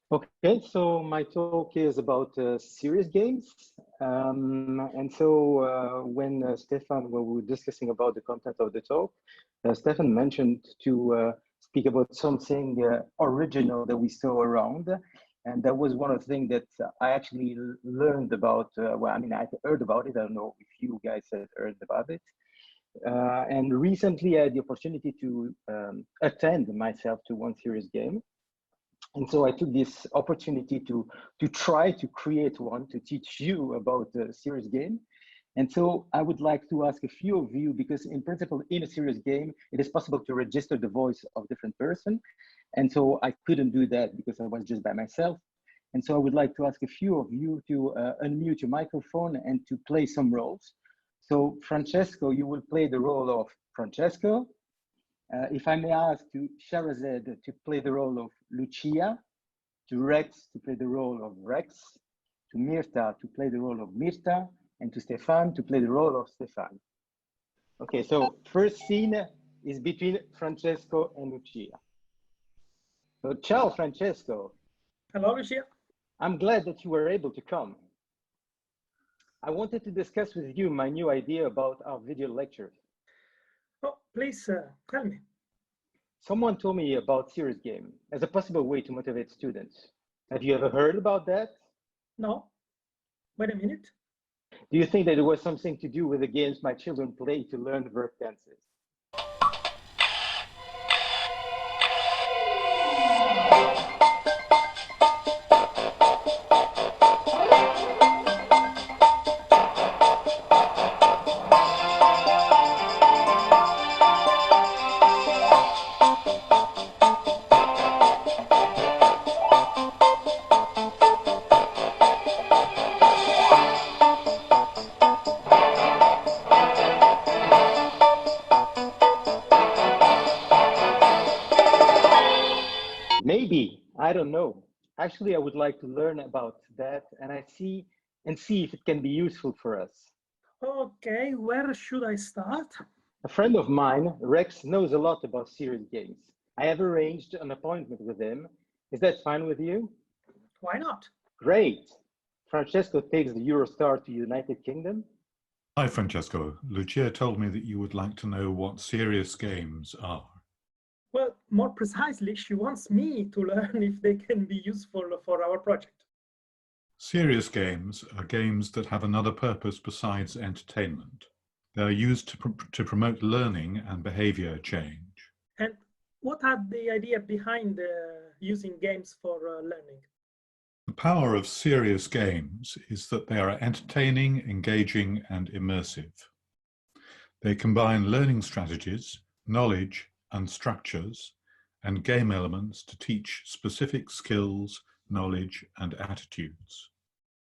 Okay, so my talk is about serious games. When Stefan, when we were discussing about the content of the talk, Stefan mentioned to speak about something original that we saw around. And that was one of the things that I actually learned about. Well, I mean, I heard about it. I don't know if you guys had heard about it. And recently I had the opportunity to attend myself to one serious game. And so I took this opportunity to try to create one to teach you about a serious game. And so I would like to ask a few of you, because in principle, in a serious game, it is possible to register the voice of different person. And so I couldn't do that because I was just by myself. And so I would like to ask a few of you to unmute your microphone and to play some roles. So Francesco, you will play the role of Francesco. If I may ask to Sharazed to play the role of Lucia, to Rex to play the role of Rex, to Mirta to play the role of Mirta, and to Stefan to play the role of Stefan. Okay, so first scene is between Francesco and Lucia. So ciao, Francesco. Hello, Lucia. I'm glad that you were able to come. I wanted to discuss with you my new idea about our video lectures. Oh, please tell me. Someone told me about serious game as a possible way to motivate students. Have you ever heard about that? No. Wait a minute. Do you think that it was something to do with the games my children play to learn verb tenses? Maybe, I don't know. Actually, I would like to learn about that and see if it can be useful for us. Okay, where should I start? A friend of mine, Rex, knows a lot about serious games. I have arranged an appointment with him. Is that fine with you? Why not? Great. Francesco takes the Eurostar to United Kingdom. Hi, Francesco. Lucia told me that you would like to know what serious games are. Well, more precisely, she wants me to learn if they can be useful for our project. Serious games are games that have another purpose besides entertainment. They are used to promote learning and behavior change. And what are the idea behind using games for learning? The power of serious games is that they are entertaining, engaging, and immersive. They combine learning strategies, knowledge, and structures, and game elements to teach specific skills, knowledge, and attitudes.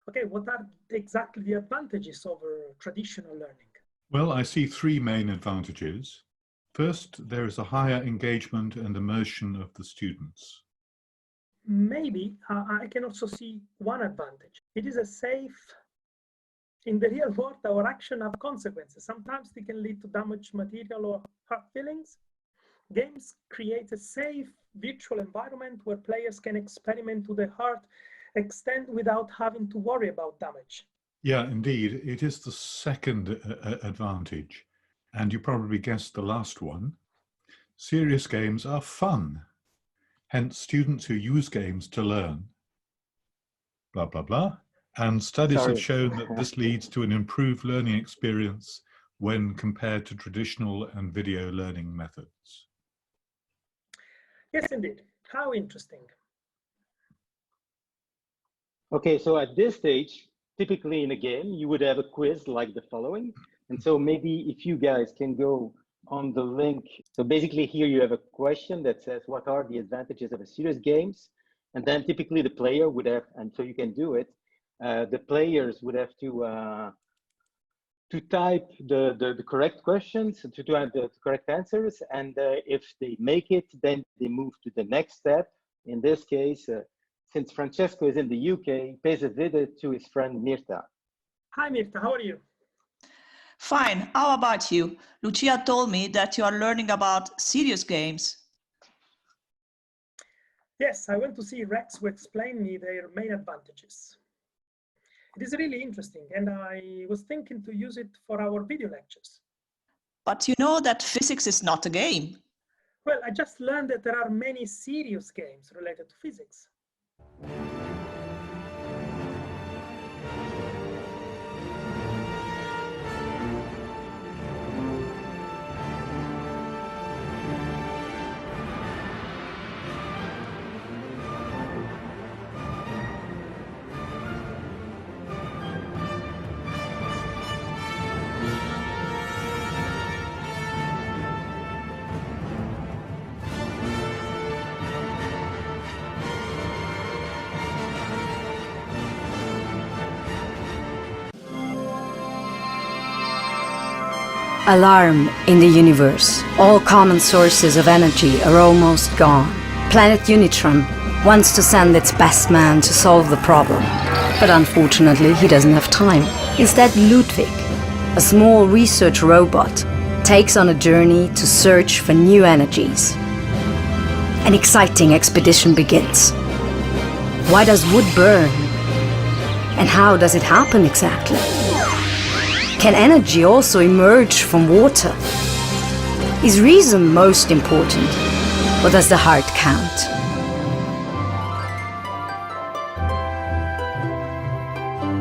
Okay, what are exactly the advantages over traditional learning? Well, I see three main advantages. First, there is a higher engagement and immersion of the students. Maybe I can also see one advantage. It is a safe. In the real world, our actions have consequences. Sometimes they can lead to damaged material or hurt feelings. Games create a safe virtual environment where players can experiment to their heart extent without having to worry about damage. Yeah, indeed. It is the second advantage. And you probably guessed the last one. Serious games are fun. Hence, students who use games to learn, blah, blah, blah. And studies have shown that this leads to an improved learning experience when compared to traditional and video learning methods. Yes, indeed. How interesting. Okay, so at this stage, typically in a game, you would have a quiz like the following. And so maybe if you guys can go on the link. So basically here you have a question that says, what are the advantages of a serious games? And then typically the player would have, and so you can do it, the players would have to type the correct questions, to have the correct answers. And if they make it, then they move to the next step. In this case, since Francesco is in the UK, he pays a visit to his friend Mirta. Hi Mirta, how are you? Fine, how about you? Lucia told me that you are learning about serious games. Yes, I went to see Rex, who explained me their main advantages. It is really interesting, and I was thinking to use it for our video lectures. But you know that physics is not a game. Well, I just learned that there are many serious games related to physics. Alarm in the universe. All common sources of energy are almost gone. Planet Unitron wants to send its best man to solve the problem. But unfortunately, he doesn't have time. Instead, Ludwig, a small research robot, takes on a journey to search for new energies. An exciting expedition begins. Why does wood burn? And how does it happen exactly? Can energy also emerge from water? Is reason most important, or does the heart count?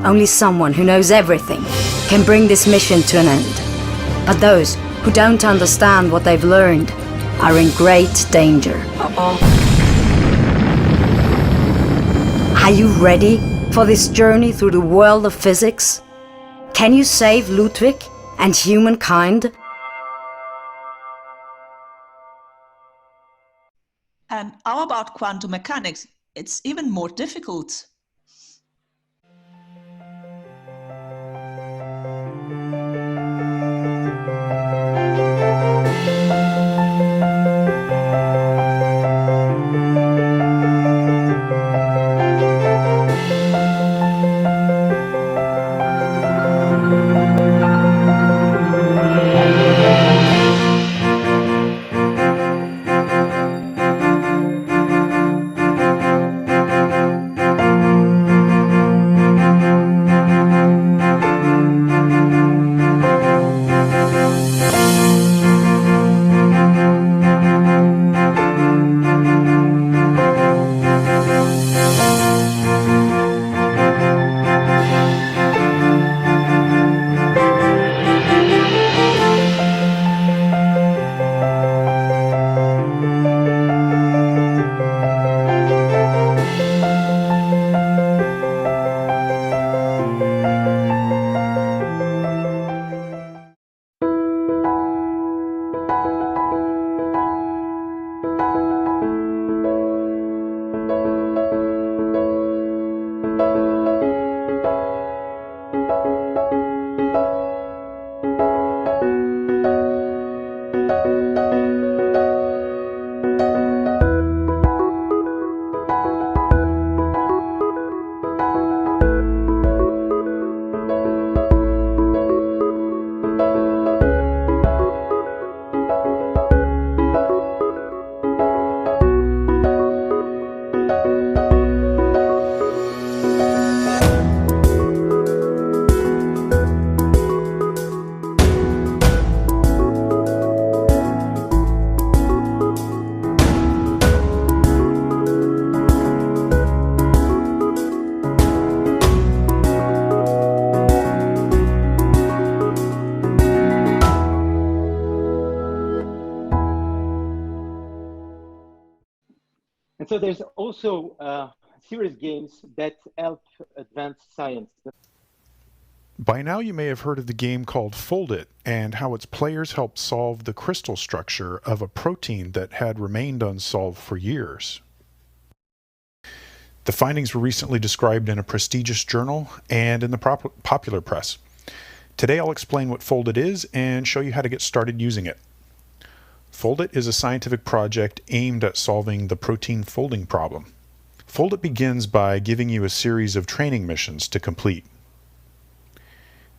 Only someone who knows everything can bring this mission to an end. But those who don't understand what they've learned are in great danger. Are you ready for this journey through the world of physics? Can you save Ludwig and humankind? And how about quantum mechanics? It's even more difficult. And so there's also serious games that help advance science. By now you may have heard of the game called Fold-It and how its players help solve the crystal structure of a protein that had remained unsolved for years. The findings were recently described in a prestigious journal and in the popular press. Today I'll explain what Fold-It is and show you how to get started using it. Fold-It is a scientific project aimed at solving the protein folding problem. Fold-It begins by giving you a series of training missions to complete.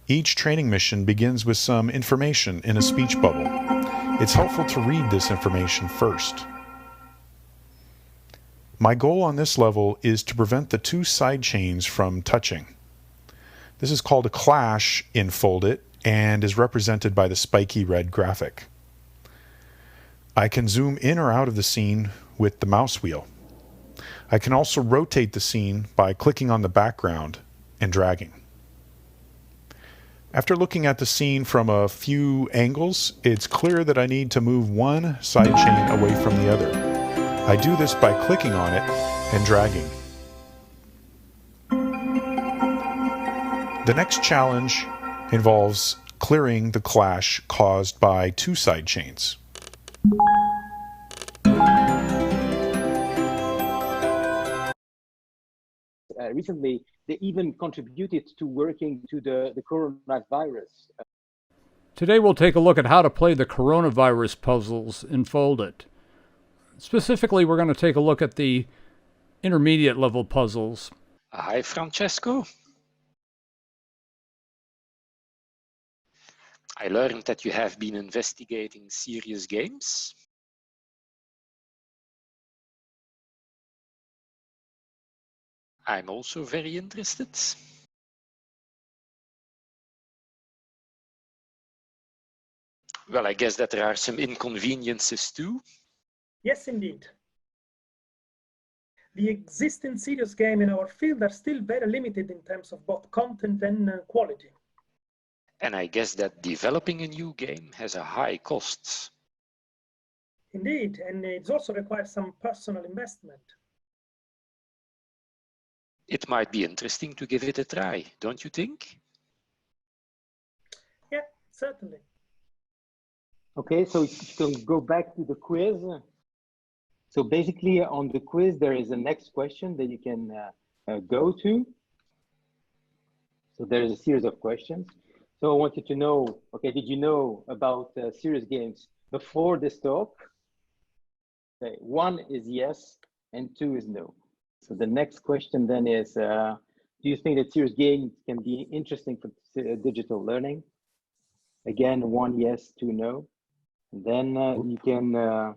Each training mission begins with some information in a speech bubble. It's helpful to read this information first. My goal on this level is to prevent the two side chains from touching. This is called a clash in Foldit and is represented by the spiky red graphic. I can zoom in or out of the scene with the mouse wheel. I can also rotate the scene by clicking on the background and dragging. After looking at the scene from a few angles, it's clear that I need to move one side chain away from the other. I do this by clicking on it and dragging. The next challenge involves clearing the clash caused by two side chains. Recently, they even contributed to working to the coronavirus. Today we'll take a look at how to play the coronavirus puzzles in Foldit. Specifically, we're going to take a look at the intermediate level puzzles. Hi, Francesco. I learned that you have been investigating serious games. I'm also very interested. Well, I guess that there are some inconveniences too. Yes, indeed. The existing serious games in our field are still very limited in terms of both content and quality. And I guess that developing a new game has a high cost. Indeed, and it also requires some personal investment. It might be interesting to give it a try, don't you think? Yeah, certainly. Okay, so go back to the quiz. So basically on the quiz, there is a next question that you can go to. So there's a series of questions. So I wanted to know, okay, did you know about serious games before this talk? Okay, 1 is yes and 2 is no. So the next question then is, do you think that serious games can be interesting for digital learning? Again, 1 yes, 2 no. And then you can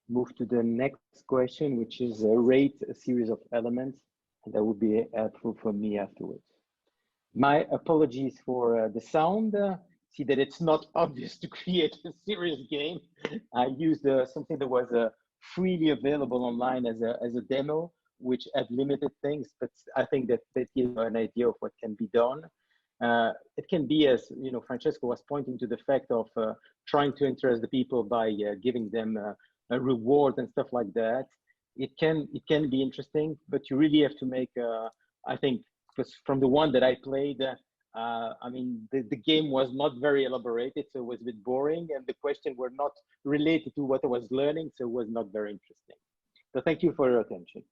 move to the next question, which is rate a series of elements. And that would be helpful for me afterwards. My apologies for the sound. See that it's not obvious to create a serious game. I used something that was freely available online as a demo, which had limited things, but I think that gives you an idea of what can be done. It can be, as you know, Francesco was pointing to the fact of trying to interest the people by giving them a reward and stuff like that. It can be interesting, but you really have to make, I think, because from the one that I played, I mean, the game was not very elaborated, so it was a bit boring, and the questions were not related to what I was learning, so it was not very interesting. So thank you for your attention.